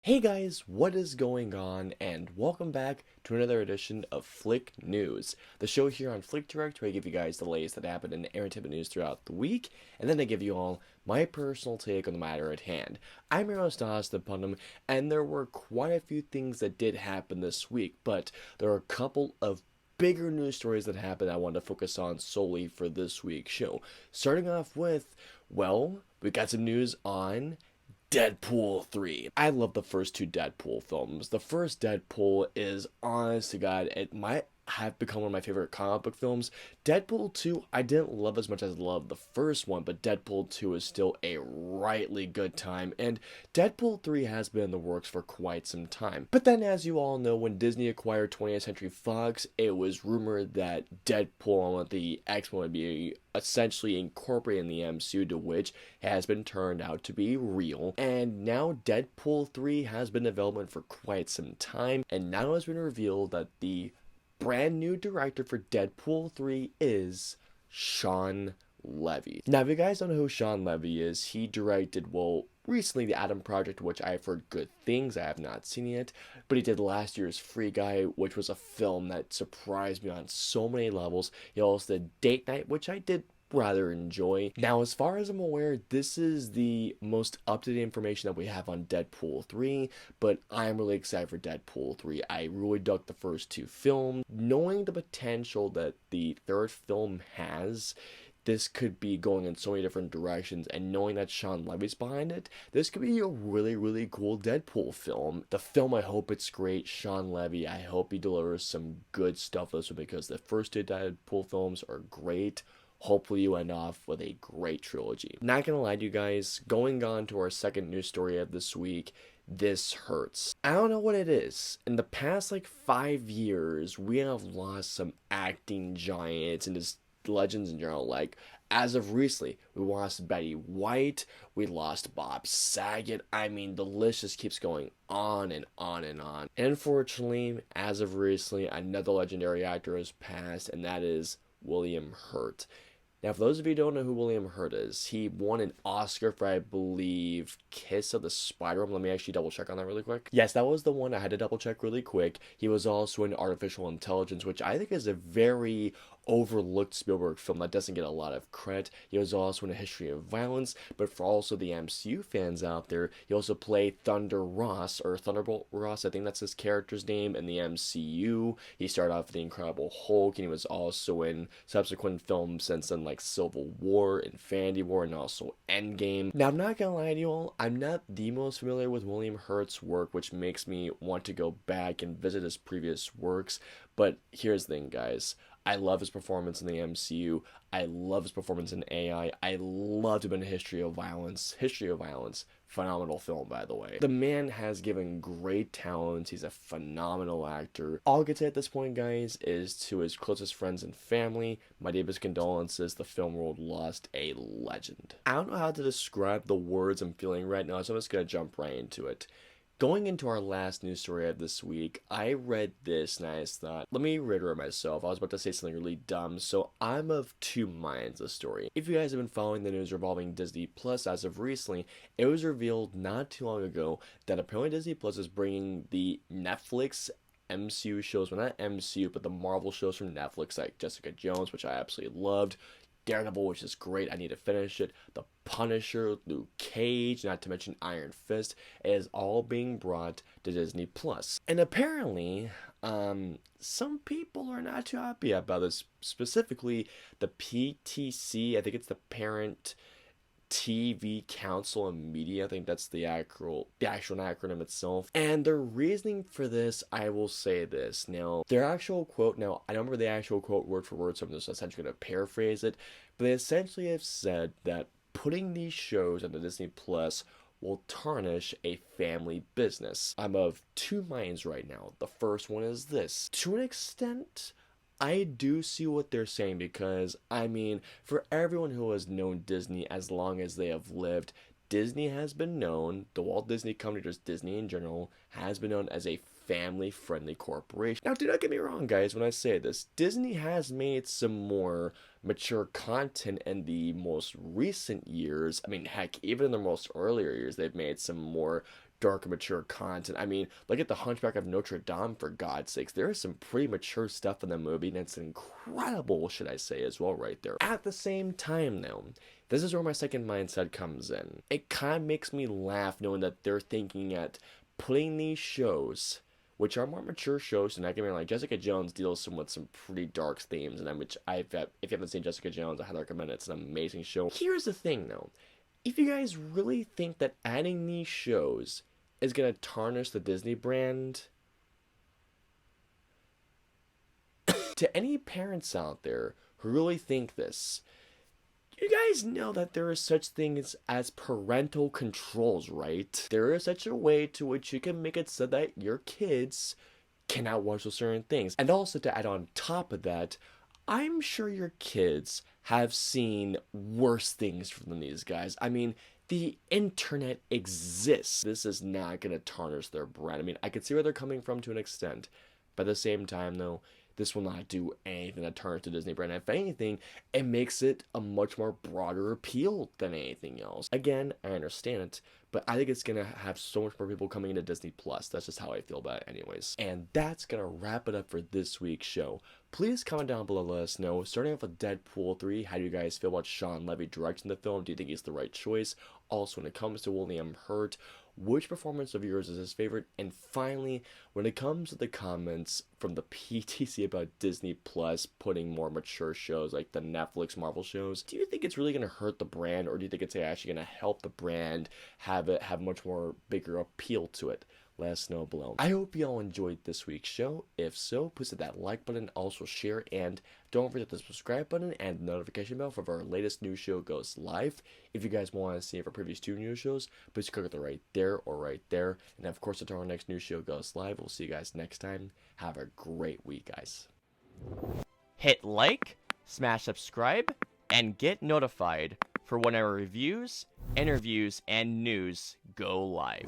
Hey guys, what is going on? And welcome back to another edition of Flick News, the show here on FlickDirect where I give you guys the latest that happened in entertainment news throughout the week, and then I give you all my personal take on the matter at hand. I'm your host, Austin Putnam, and there were quite a few things that did happen this week, but there are a couple of bigger news stories that happened I wanted to focus on solely for this week's show. Starting off with, well, we got some news on Deadpool 3. I love the first two Deadpool films. The first Deadpool is, honest to God, it might have become one of my favorite comic book films. Deadpool 2, I didn't love as much as I loved the first one, but Deadpool 2 is still a rightly good time, and Deadpool 3 has been in the works for quite some time. But then, as you all know, when Disney acquired 20th Century Fox, it was rumored that Deadpool and the X-Men would be essentially incorporated in the MCU, to which has been turned out to be real. And now Deadpool 3 has been in development for quite some time, and now it's been revealed that the brand new director for Deadpool 3 is Shawn Levey. Now, if you guys don't know who Shawn Levey is, he directed, well, recently The Adam Project, which I've heard good things. I have not seen it, but he did last year's Free Guy, which was a film that surprised me on so many levels. He also did Date Night, which I did rather enjoy. Now, as far as I'm aware, this is the most up-to-date information that we have on Deadpool 3, but I'm really excited for Deadpool 3. I really dug the first two films. Knowing the potential that the third film has, this could be going in so many different directions, and knowing that Shawn Levy's behind it, this could be a really, really cool Deadpool film. The film, I hope it's great. Shawn Levey, I hope he delivers some good stuff this one, because the first two Deadpool films are great. Hopefully you end off with a great trilogy. Not gonna lie to you guys, going on to our second news story of this week, this hurts. I don't know what it is. In the past 5 years, we have lost some acting giants and just legends in general. As of recently, we lost Betty White, we lost Bob Saget. I mean, the list just keeps going on and on and on. And unfortunately, as of recently, another legendary actor has passed, and that is Willliam Hurt. Now, for those of you who don't know who Willliam Hurt is, he won an Oscar for, I believe, Kiss of the Spider Woman. Let me actually double check on that really quick. Yes, that was the one. I had to double check really quick. He was also in Artificial Intelligence, which I think is a very overlooked Spielberg film that doesn't get a lot of credit. He was also in A History of Violence, but for also the MCU fans out there, he also played Thunder Ross, or Thunderbolt Ross, I think that's his character's name, in the MCU. He started off with The Incredible Hulk, and he was also in subsequent films since then, like Civil War, Infinity War, and also Endgame. Now, I'm not gonna lie to you all, I'm not the most familiar with Willliam Hurt's work, which makes me want to go back and visit his previous works, but here's the thing, guys. I love his performance in the MCU. I love his performance in AI. I loved him in History of Violence. History of Violence, phenomenal film, by the way. The man has given great talent. He's a phenomenal actor. All I can say at this point, guys, is to his closest friends and family, my deepest condolences. The film world lost a legend. I don't know how to describe the words I'm feeling right now, so I'm just gonna jump right into it. Going into our last news story of this week, I read this and I just thought, let me reiterate myself. I was about to say something really dumb, so I'm of two minds this story. If you guys have been following the news revolving Disney Plus as of recently, it was revealed not too long ago that apparently Disney Plus is bringing the Netflix MCU shows, well, not MCU, but the Marvel shows from Netflix, like Jessica Jones, which I absolutely loved, Daredevil, which is great, I need to finish it, The Punisher, Luke Cage, not to mention Iron Fist, is all being brought to Disney Plus. And apparently, some people are not too happy about this, specifically the PTC, I think it's the Parent TV Council and Media. I think that's the actual acronym itself. And the reasoning for this, I will say this. Now, their actual quote, now, I don't remember the actual quote word for word, so I'm just essentially going to paraphrase it. But they essentially have said that putting these shows on the Disney Plus will tarnish a family business. I'm of two minds right now. The first one is this. To an extent, I do see what they're saying, because, I mean, for everyone who has known Disney as long as they have lived, Disney has been known, the Walt Disney Company, just Disney in general, has been known as a family-friendly corporation. Now, do not get me wrong, guys, when I say this. Disney has made some more mature content in the most recent years. I mean, heck, even in the most earlier years, they've made some more dark and mature content. I mean, look at the Hunchback of Notre Dame, for God's sakes. There is some pretty mature stuff in the movie, and it's incredible, should I say, as well, right there. At the same time, though, this is where my second mindset comes in. It kind of makes me laugh knowing that they're thinking at putting these shows, which are more mature shows, and I can like Jessica Jones deals with some pretty dark themes, and if you haven't seen Jessica Jones, I highly recommend it. It's an amazing show. Here's the thing, though. If you guys really think that adding these shows is going to tarnish the Disney brand, to any parents out there who really think this, you guys know that there are such things as parental controls, right? There is such a way to which you can make it so that your kids cannot watch those certain things. And also, to add on top of that, I'm sure your kids have seen worse things from these guys. I mean, the internet exists. This is not going to tarnish their brand. I mean, I can see where they're coming from to an extent. But at the same time, though, this will not do anything that tarnishes the Disney brand. If anything, it makes it a much more broader appeal than anything else. Again, I understand it, but I think it's going to have so much more people coming into Disney Plus. That's just how I feel about it anyways. And that's going to wrap it up for this week's show. Please comment down below, let us know. Starting off with Deadpool 3, how do you guys feel about Shawn Levey directing the film? Do you think he's the right choice? Also, when it comes to Willliam Hurt, which performance of yours is his favorite? And finally, when it comes to the comments from the PTC about Disney Plus putting more mature shows like the Netflix Marvel shows, do you think it's really going to hurt the brand, or do you think it's actually going to help the brand have much more bigger appeal to it? Let us know below. I hope you all enjoyed this week's show. If so, please hit that like button, also share, and don't forget the subscribe button and the notification bell for our latest new show goes live. If you guys want to see our previous 2 new shows, please click it right there or right there. And of course, until our next new show goes live, we'll see you guys next time. Have a great week, guys. Hit like, smash subscribe, and get notified for when our reviews, interviews, and news go live.